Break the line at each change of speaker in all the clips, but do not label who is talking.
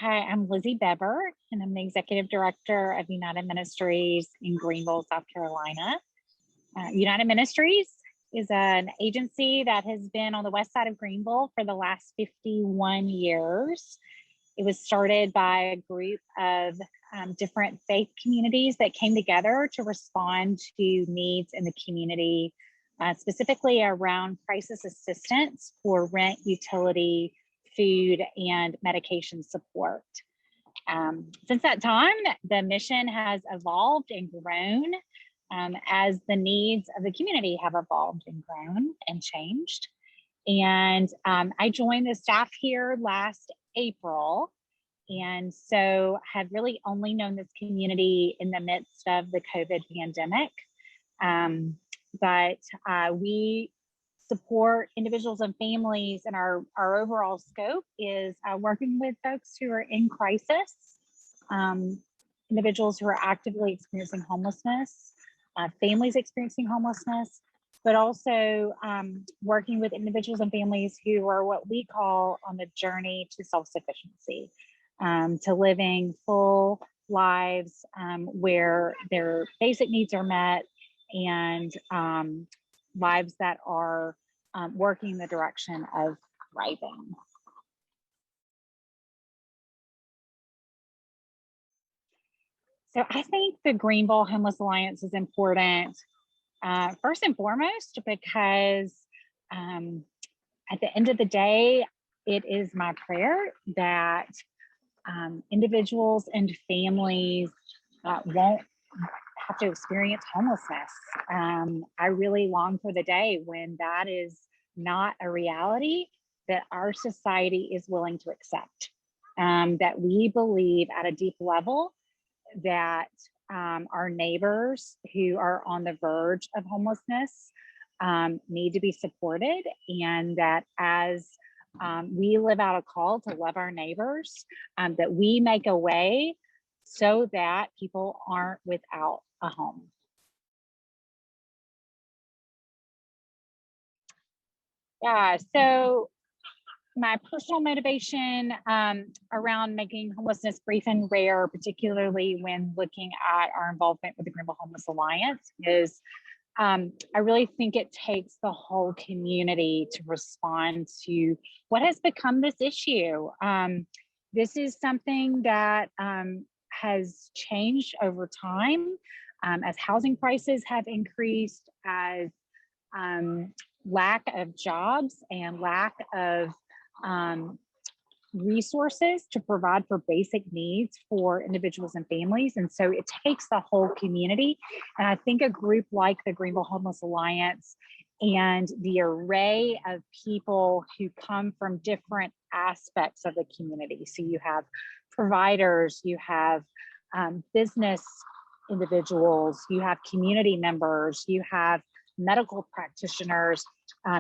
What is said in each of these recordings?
Hi, I'm Lizzie Bebber, and I'm the Executive Director of United Ministries in Greenville, South Carolina. United Ministries is an agency that has been on the west side of Greenville for the last 51 years. It was started by a group of different faith communities that came together to respond to needs in the community, specifically around crisis assistance for rent, utility, food, and medication support. Since that time, the mission has evolved and grown as the needs of the community have evolved and grown and changed. And I joined the staff here last April, and so have really only known this community in the midst of the COVID pandemic. But we support individuals and families, and our overall scope is working with folks who are in crisis, individuals who are actively experiencing homelessness, families experiencing homelessness, but also working with individuals and families who are what we call on the journey to self-sufficiency, to living full lives where their basic needs are met, and lives that are working in the direction of thriving. So I think the Greenville Homeless Alliance is important, first and foremost, because at the end of the day, it is my prayer that individuals and families won't have to experience homelessness. I really long for the day when that is not a reality that our society is willing to accept. That we believe at a deep level that our neighbors who are on the verge of homelessness need to be supported, and that as we live out a call to love our neighbors, that we make a way so that people aren't without a home. Yeah, so my personal motivation around making homelessness brief and rare, particularly when looking at our involvement with the Greenville Homeless Alliance, is I really think it takes the whole community to respond to what has become this issue. This is something that has changed over time as housing prices have increased, as lack of jobs and lack of resources to provide for basic needs for individuals and families. And so it takes the whole community. And I think a group like the Greenville Homeless Alliance and the array of people who come from different aspects of the community. So you have providers, you have business individuals, you have community members, you have medical practitioners,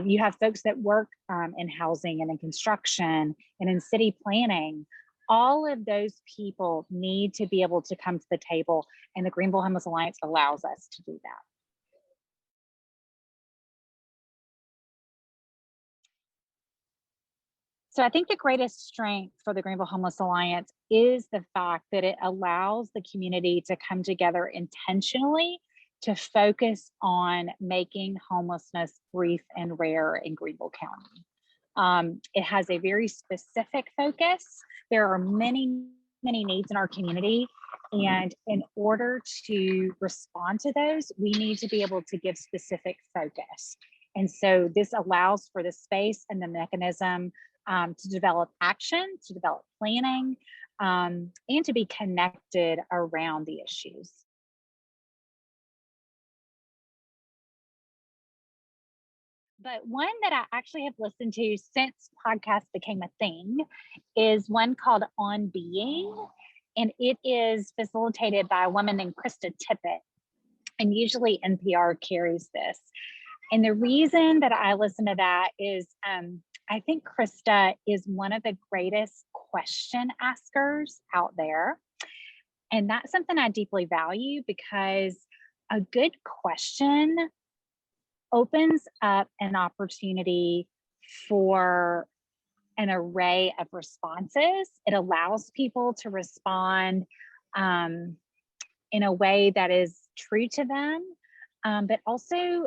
you have folks that work in housing and in construction and in city planning. All of those people need to be able to come to the table, and the Greenville Homeless Alliance allows us to do that. So I think the greatest strength for the Greenville Homeless Alliance is the fact that it allows the community to come together intentionally to focus on making homelessness brief and rare in Greenville County. It has a very specific focus. There are many, many needs in our community, and in order to respond to those, we need to be able to give specific focus. And so this allows for the space and the mechanism to develop action, to develop planning, and to be connected around the issues. But one that I actually have listened to since podcasts became a thing is one called On Being, and it is facilitated by a woman named Krista Tippett, and usually NPR carries this. And the reason that I listen to that is I think Krista is one of the greatest question askers out there. And that's something I deeply value, because a good question opens up an opportunity for an array of responses. It allows people to respond in a way that is true to them, but also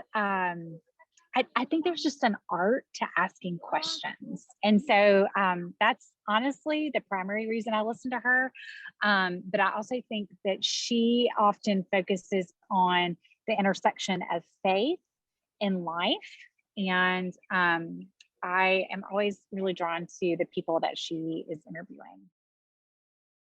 I think there's just an art to asking questions. And so that's honestly the primary reason I listen to her. But I also think that she often focuses on the intersection of faith and life. And I am always really drawn to the people that she is interviewing.